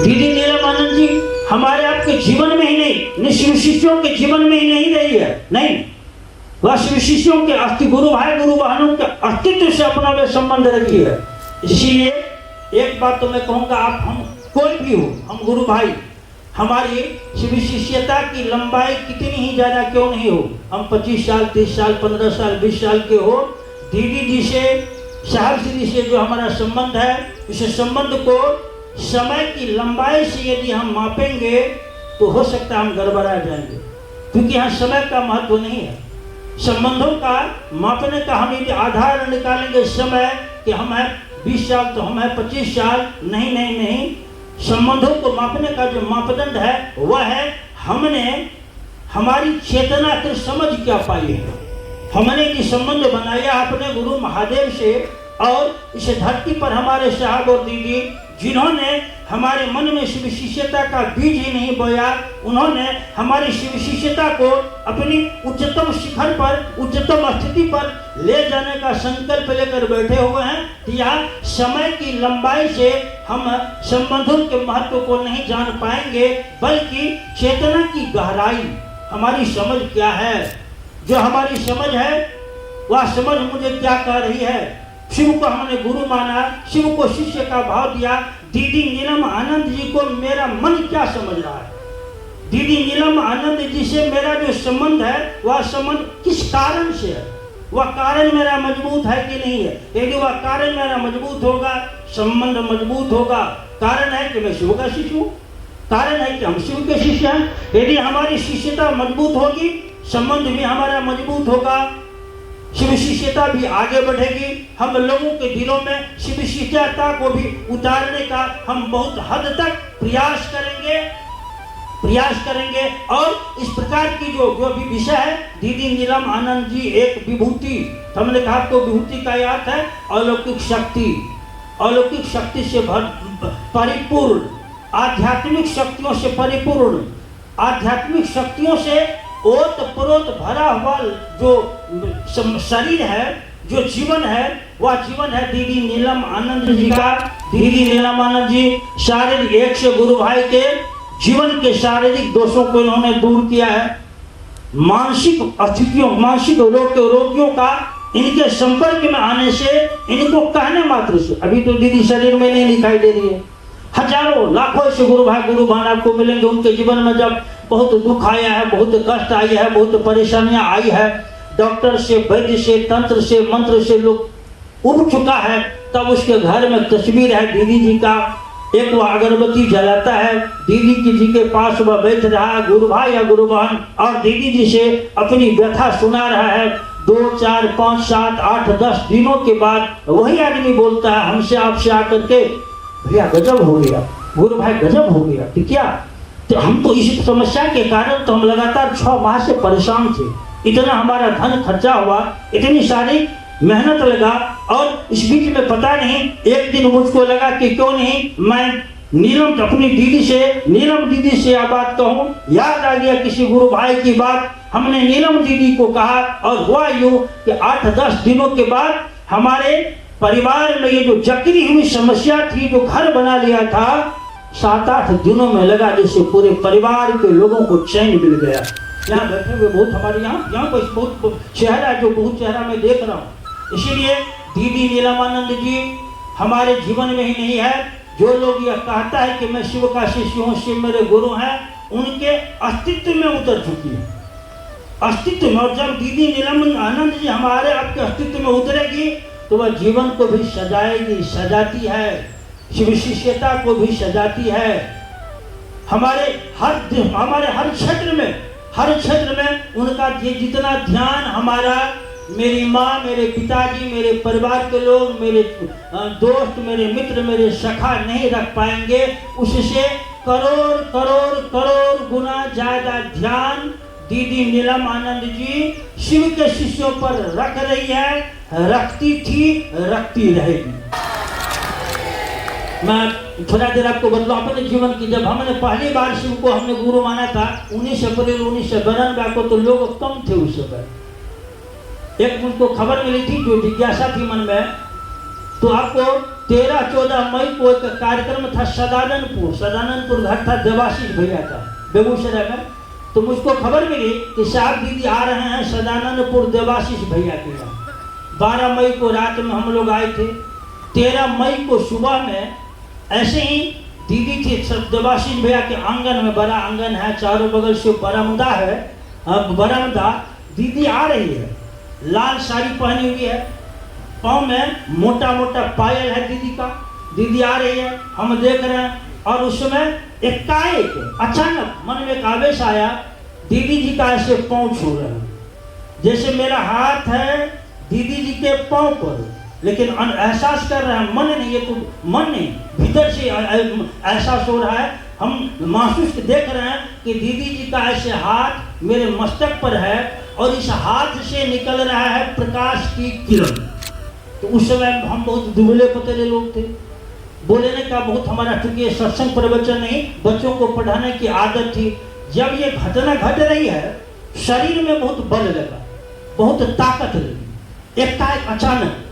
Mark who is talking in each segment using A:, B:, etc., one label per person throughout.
A: दीदी नीलमानंद जी हमारे आपके जीवन में ही नहीं, शिव शिष्यों के जीवन में ही नहीं रही है, नहीं, वह शिव शिष्यों के अस्थि गुरु भाई गुरु बहनों के अस्तित्व से अपना वे संबंध रखी है। इसीलिए एक बात तो मैं कहूँगा, आप हम कोई भी हो, हम गुरु भाई, हमारी शिव शिष्यता की लंबाई कितनी ही ज़्यादा क्यों नहीं हो, हम 25 साल 30 साल 15 साल 20 साल के हो, दीदी जी से साहब जी से जो हमारा संबंध है, इस संबंध को समय की लंबाई से यदि हम मापेंगे तो हो सकता है हम गड़बड़ा जाएंगे, क्योंकि यहाँ समय का महत्व नहीं है। संबंधों का मापने का हम यदि आधार निकालेंगे समय कि हम हैं 20 साल तो हम हैं 25 साल, नहीं नहीं नहीं, संबंधों को मापने का जो मापदंड है वह है हमने हमारी चेतना की समझ क्या पाई है, हमने जो संबंध बनाया अपने गुरु महादेव से, और इस धरती पर हमारे साहब और दीदी जिन्होंने हमारे मन में शिव शिष्यता का बीज ही नहीं बोया, उन्होंने हमारी शिव शिष्यता को अपनी उच्चतम शिखर पर, उच्चतम स्थिति पर ले जाने का संकल्प लेकर बैठे हुए हैं। यहाँ समय की लंबाई से हम संबंधों के महत्व को नहीं जान पाएंगे, बल्कि चेतना की गहराई, हमारी समझ क्या है, जो हमारी समझ है वह समझ मुझे क्या कह रही है। शिव को हमने गुरु माना, शिव को शिष्य का भाव दिया, दीदी नीलम आनंद जी को मेरा मन क्या समझ रहा है, दीदी नीलम आनंद जी से मेरा जो संबंध है वह संबंध किस कारण से है, वह कारण मेरा मजबूत है कि नहीं है। यदि वह कारण मेरा मजबूत होगा, संबंध मजबूत होगा, कारण है कि मैं शिव का शिष्य हूँ, कारण है कि हम शिव के शिष्य हैं। यदि हमारी शिष्यता मजबूत होगी, संबंध भी हमारा मजबूत होगा, शिव शिष्यता भी आगे बढ़ेगी, हम लोगों के दिलों में शिव शिष्यता को भी उतारने का हम बहुत हद तक प्रयास करेंगे। और इस प्रकार की जो भी विषय है, दीदी नीलम आनंद जी एक विभूति, हमने कहा तो विभूति का अर्थ है अलौकिक शक्ति, अलौकिक शक्ति से परिपूर्ण, आध्यात्मिक शक्तियों से परिपूर्ण, आध्यात्मिक शक्तियों से ओत प्रोत भरा हुआ जो शरीर है, जो जीवन है, वह जीवन है दीदी नीलम आनंद जी का। दीदी नीलम आनंद जी शारीरिक एक से गुरु भाई के जीवन के शारीरिक दोषों को इन्होंने दूर किया है, मानसिक स्थितियों, मानसिक रोगियों का इनके संपर्क में आने से, इनको कहने मात्र से, अभी तो दीदी शरीर में नहीं दिखाई दे रही है, हजारों लाखों से गुरु भाई गुरु बहन आपको मिलेंगे। उनके जीवन में जब बहुत दुख आया है, बहुत कष्ट आई है, बहुत परेशानियां आई है, डॉक्टर से, वैद्य से, तंत्र से, मंत्र से लोग उब चुका है, तब उसके घर में तस्वीर है दीदी जी का, एक वह अगरबत्ती जलाता है, दीदी जी के पास वह बैठ रहा है गुरु भाई या गुरु बहन, और दीदी जी से अपनी व्यथा सुना रहा है। 2 4 5 7 8 10 दिनों के बाद वही आदमी बोलता है हमसे, आपसे आकर के, भैया गजब हो गया, गुरु भाई गजब हो गया। तो क्या, तो हम तो इस समस्या के कारण तो हम लगातार 6 माह से परेशान थे, इतना हमारा धन खर्चा हुआ, इतनी सारी मेहनत लगा, और इस बीच में पता नहीं एक दिन मुझको लगा कि क्यों नहीं मैं अपनी दीदी से, नीलम दीदी से यह बात कहूँ, याद आ गया किसी गुरु भाई की बात, हमने नीलम दीदी को कहा, और हुआ यूँ कि 8-10 दिनों के बाद हमारे परिवार में ये जो जकड़ी हुई समस्या थी, जो घर बना लिया था, 7-8 दिनों में लगा जैसे पूरे परिवार के लोगों को चैन मिल गया। यहाँ बैठे हुए बहुत हमारे यहाँ बस बहुत चेहरा, जो बहुत चेहरा मैं देख रहा हूँ। इसीलिए दीदी नीलमानंद जी हमारे जीवन में ही नहीं है, जो लोग यह कहता है कि मैं शिव का शिष्य हूँ, शिव मेरे गुरु हैं, उनके अस्तित्व में उतर चुकी है, अस्तित्व में। और जब दीदी नीलमानंद जी हमारे आपके अस्तित्व में उतरेगी तो वह जीवन को भी सजाएगी, सजाती है, शिव शिष्यता को भी सजाती है। हमारे हर क्षेत्र में उनका जितना ध्यान हमारा, मेरी माँ, मेरे पिताजी, मेरे परिवार के लोग, मेरे दोस्त, मेरे मित्र, मेरे सखा नहीं रख पाएंगे, उससे करोड़ गुना ज्यादा ध्यान दीदी नीलम आनंद जी शिव के शिष्यों पर रख रही है, रखती थी, रखती रहेगी। मैं थोड़ा देर आपको बतलाऊं अपने जीवन की, जब हमने पहली बार शिव को हमने गुरु माना था 19 अप्रैल 1992 को, तो लोग कम थे उस समय। एक मुझको खबर मिली थी, जो जिज्ञासा थी मन में तो आपको 13-14 मई को एक कार्यक्रम था सदानंदपुर घाट था देवाशीष भैया का बेगूसराय में। तो मुझको खबर मिली कि साहब दीदी आ रहे हैं सदानंदपुर देवाशीष भैया के यहाँ। 12 मई को रात में हम लोग आए थे। 13 मई को सुबह में ऐसे ही दीदी थी देवाशीष भैया के आंगन में, बड़ा आंगन है, चारों बगल से बरामदा है, बरामदा। दीदी आ रही है, लाल साड़ी पहनी हुई है, पाँव में मोटा मोटा पायल है दीदी का। दीदी आ रही है, हम देख रहे हैं। और उस समय एकाएक अचानक मन में एक आवेश आया, दीदी जी का ऐसे पाँव छू रहे हैं, जैसे मेरा हाथ है दीदी जी के पाँव पर, लेकिन एहसास कर रहे हैं, मन नहीं, ये तो मन नहीं, भीतर से एहसास हो रहा है। हम महसूस देख रहे हैं कि दीदी जी का ऐसे हाथ मेरे मस्तक पर है और इस हाथ से निकल रहा है प्रकाश की किरण। तो उस समय हम बहुत दुबले पतले लोग थे, बोलने का बहुत हमारा, चूंकि सत्संग प्रवचन नहीं, बच्चों को पढ़ाने की आदत थी। जब ये घटना घट रही है, शरीर में बहुत बल लगा, बहुत ताकत लगी, एकाएक अचानक।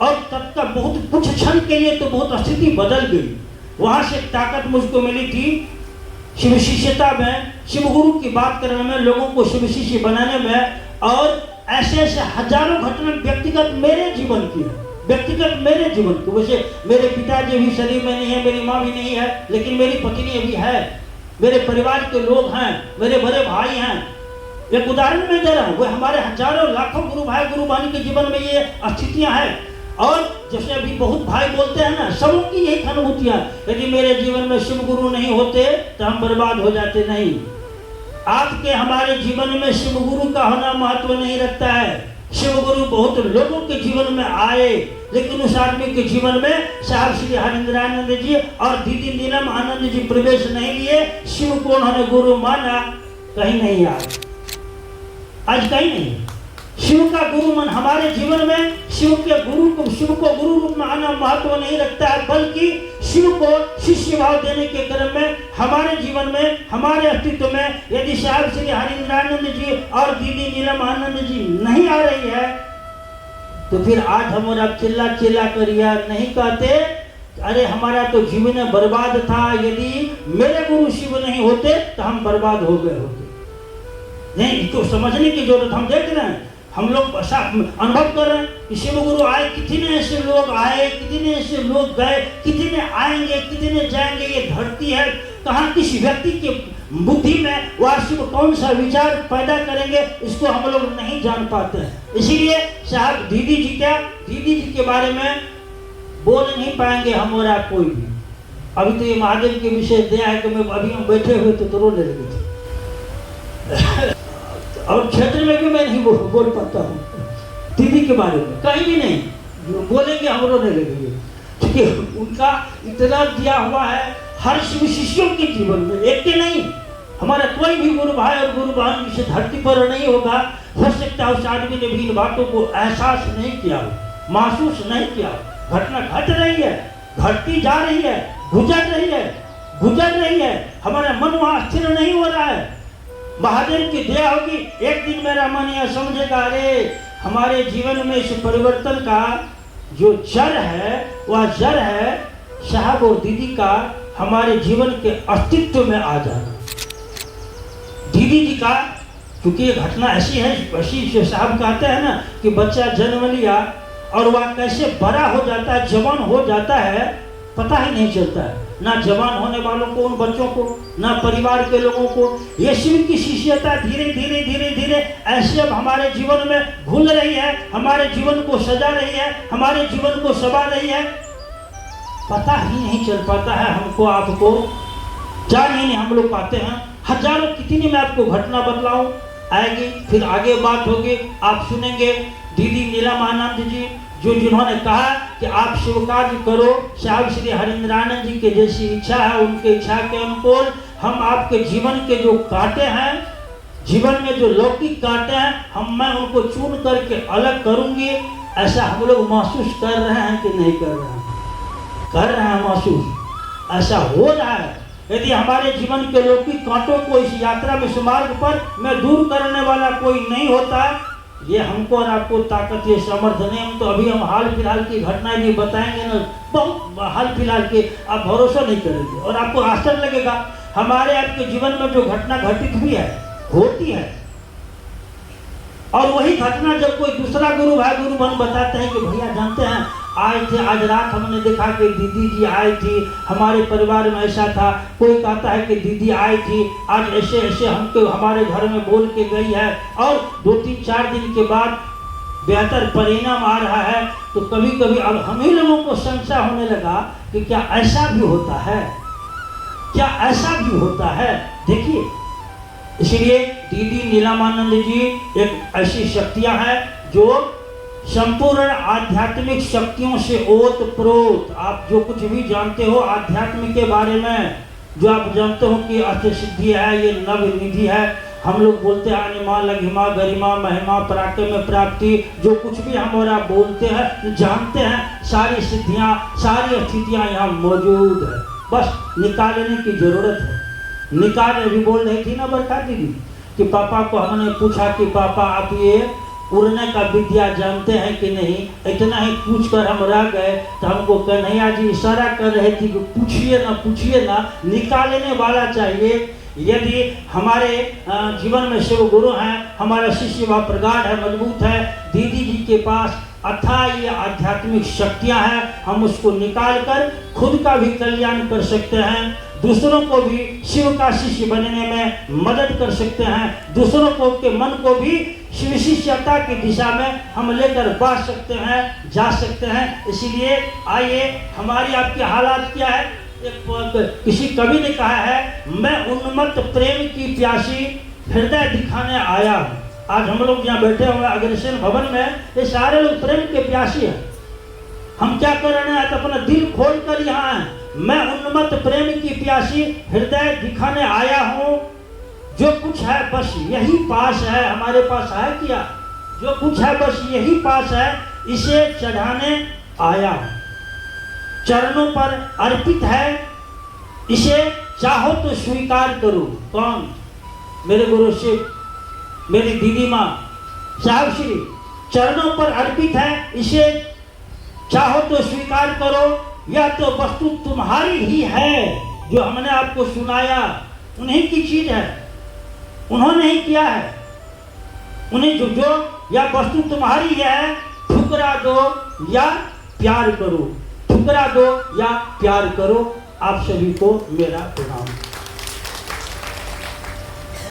A: और तब तक बहुत कुछ क्षण के लिए तो बहुत स्थिति बदल गई। वहां से ताकत मुझको मिली थी शिव शिष्यता में, शिव गुरु की बात करने में, लोगों को शिव शिष्य बनाने में। और ऐसे ऐसे हजारों घटना व्यक्तिगत मेरे जीवन की है, व्यक्तिगत मेरे जीवन की। वैसे मेरे पिताजी भी शरीर में नहीं है, मेरी माँ भी नहीं है, लेकिन मेरी पत्नी भी है, मेरे परिवार के लोग हैं, मेरे बड़े भाई हैं। एक उदाहरण में दे रहा हूँ, वो हमारे हजारों लाखों गुरु भाई गुरु बहन के जीवन में ये स्थितियां हैं। और जैसे अभी बहुत भाई बोलते हैं ना, सबों की यही अनुभूतियां, यदि मेरे जीवन में शिव गुरु नहीं होते तो हम बर्बाद हो जाते। नहीं, आपके हमारे जीवन में शिव गुरु का होना महत्व नहीं रखता है। शिव गुरु बहुत लोगों के जीवन में आए, लेकिन उस आदमी के जीवन में साहब श्री हरिंद्रानंद जी और दीदी नीलम आनंद जी प्रवेश नहीं लिए। शिव को उन्होंने गुरु माना, कहीं नहीं आए, आज कहीं नहीं। शिव का गुरु मन हमारे जीवन में, शिव को गुरु रूप में आना महत्व नहीं रखता है, बल्कि शिव को शिष्य भाव देने के क्रम में हमारे जीवन में, हमारे अस्तित्व में यदि साहब श्री हरिंद्रानंद जी और दीदी नीलम आनंद जी नहीं आ रही है, तो फिर आज हम और आप चिल्ला कर यार नहीं कहते, अरे हमारा तो जीवन बर्बाद था, यदि मेरे गुरु शिव नहीं होते तो हम बर्बाद हो गए होते। नहीं, तो समझने की जरूरत, हम देख रहे हैं, हम लोग अनुभव कर रहे हैं कि शिव गुरु आए, कितने ऐसे लोग आए, कितने ऐसे लोग गए, कितने आएंगे, कितने जाएंगे। ये धरती है, कहाँ किस व्यक्ति के बुद्धि में वह शिव कौन सा विचार पैदा करेंगे, इसको हम लोग नहीं जान पाते हैं। इसीलिए साहब दीदी जी के बारे में बोल नहीं पाएंगे हम और आप कोई भी। अभी तो ये महादेव के विषय दिया है कि मैं अभी हम बैठे हुए थे तो रोने लगे थे और क्षेत्र में भी मैं नहीं बोल पाता हूँ दीदी के बारे में, कहीं भी नहीं बोलेंगे हम रोने लगेंगे, क्योंकि उनका इतना दिया हुआ है हर शिव शिष्यों के जीवन में। एक के नहीं, हमारा कोई भी गुरु भाई और गुरु बहन इस धरती पर नहीं होगा, हो सकता है उस आदमी ने भी इन बातों को एहसास नहीं किया, महसूस नहीं किया। घटना घट रही है, घटती जा रही है, गुजर रही है, हमारा मन वहाँ स्थिर नहीं हो रहा है। महादेव की दया होगी, एक दिन मेरा मन यह समझेगा, अरे हमारे जीवन में इस परिवर्तन का जो जड़ है, वह जड़ है साहब और दीदी का हमारे जीवन के अस्तित्व में आ जाना। दीदी जी का, क्योंकि ये घटना ऐसी है, ऐसी साहब कहते हैं ना कि बच्चा जन्म लिया और वह कैसे बड़ा हो जाता है, जवान हो जाता है, पता ही नहीं चलता है। ना जवान होने वालों को, उन बच्चों को, ना परिवार के लोगों को। ये शिव की शिष्यता धीरे धीरे ऐसे अब हमारे जीवन में घुल रही है, हमारे जीवन को सजा रही है, हमारे जीवन को सवा रही है। पता ही नहीं चल पाता है हमको, आपको जान ही नहीं हम लोग पाते हैं। हजारों कितनी मैं आपको घटना बतलाऊं, आएगी, फिर आगे बात होगी, आप सुनेंगे। दीदी नीलम आनंद जी जिन्होंने कहा कि आप शिव कार्य करो, साहब श्री हरिंद्रानंद जी के जैसी इच्छा है, उनके इच्छा के अनुकूल हम आपके जीवन के जो कांटे हैं, जीवन में जो लौकिक कांटे हैं, मैं उनको चून करके अलग करूंगी। ऐसा हम लोग महसूस कर रहे हैं कि नहीं कर रहे हैं? कर रहे हैं महसूस, ऐसा हो रहा है। यदि हमारे जीवन के लौकिक कांटों को इस यात्रा में, इस मार्ग पर मैं दूर करने वाला कोई नहीं होता, ये हमको और आपको ताकत, ये सामर्थ्य नहीं। हम तो अभी हम हाल फिलहाल की घटनाएं भी बताएंगे ना, बहुत हाल फिलहाल के, आप भरोसा नहीं करेंगे और आपको आश्चर्य लगेगा। हमारे आपके जीवन में जो घटना घटित हुई है, होती है, और वही घटना जब कोई दूसरा गुरु भाई गुरु बन बताते हैं कि भैया जानते हैं आए थे, आज रात हमने देखा कि दीदी जी आई थी, हमारे परिवार में ऐसा था। कोई कहता है कि दीदी आई थी, आज ऐसे ऐसे हमको हमारे घर में बोल के गई है, और 2-3-4 दिन के बाद बेहतर परिणाम आ रहा है। तो कभी कभी अब हम ही लोगों को संशय होने लगा कि क्या ऐसा भी होता है, क्या ऐसा भी होता है। देखिए, इसलिए दीदी नीलमानंद जी एक ऐसी शक्तियां हैं जो संपूर्ण आध्यात्मिक शक्तियों से ओत प्रोत, आप जो कुछ भी जानते हो आध्यात्म के बारे में, जो आप जानते हो कि अष्टसिद्धि है, ये नव निधि है, हम लोग बोलते हैं अनिमा लघिमा गरिमा महिमा पराक्रम प्राप्ति, जो कुछ भी हम और आप बोलते हैं जानते हैं, सारी सिद्धियां सारी स्थितियां यहाँ मौजूद है, बस निकालने की जरूरत है। निकाल अभी बोल रही थी ना बरखा दीदी कि पापा को हमने पूछा कि पापा आप ये उड़ने का विद्या जानते हैं कि नहीं, इतना ही पूछकर हम रह गए। तो हमको कन्हैया जी इशारा कर रहे थे कि पूछिए ना, निकालने वाला चाहिए। यदि हमारे जीवन में शिव गुरु हैं, हमारा शिष्य व प्रगाढ़ है, मजबूत है, दीदी जी के पास अथाह ये आध्यात्मिक शक्तियां हैं, हम उसको निकाल कर खुद का भी कल्याण कर सकते हैं, दूसरों को भी शिव का शिष्य बनने में मदद कर सकते हैं, दूसरों को के मन को भी शिव शिष्यता की दिशा में हम लेकर बढ़ सकते हैं, जा सकते हैं। इसीलिए आइए, हमारी आपकी हालात क्या है। किसी कवि ने कहा है, मैं उन्मत्त प्रेम की प्यासी हृदय दिखाने आया हूँ। आज हम लोग यहाँ बैठे हुए अग्रसेन भवन में, ये सारे लोग प्रेम के प्यासी हैं। हम क्या कर रहे हैं, तो अपना दिल खोल कर यहाँ हैं। मैं उन्मत्त प्रेम की प्यासी हृदय दिखाने आया हूँ, जो कुछ है बस यही पास है, हमारे पास है क्या, जो कुछ है बस यही पास है, इसे चढ़ाने आया हूँ, चरणों पर अर्पित है, इसे चाहो तो स्वीकार करो। कौन? मेरे गुरु शिव, मेरी दीदी माँ साहब श्री चरणों पर अर्पित है, इसे चाहो तो स्वीकार करो। यह तो वस्तु तुम्हारी ही है, जो हमने आपको सुनाया उन्हीं की चीज है, उन्होंने ही किया है, उन्हें जो यह वस्तु तुम्हारी है, ठुकरा दो या प्यार करो, ठुकरा दो या प्यार करो। आप सभी को मेरा प्रणाम।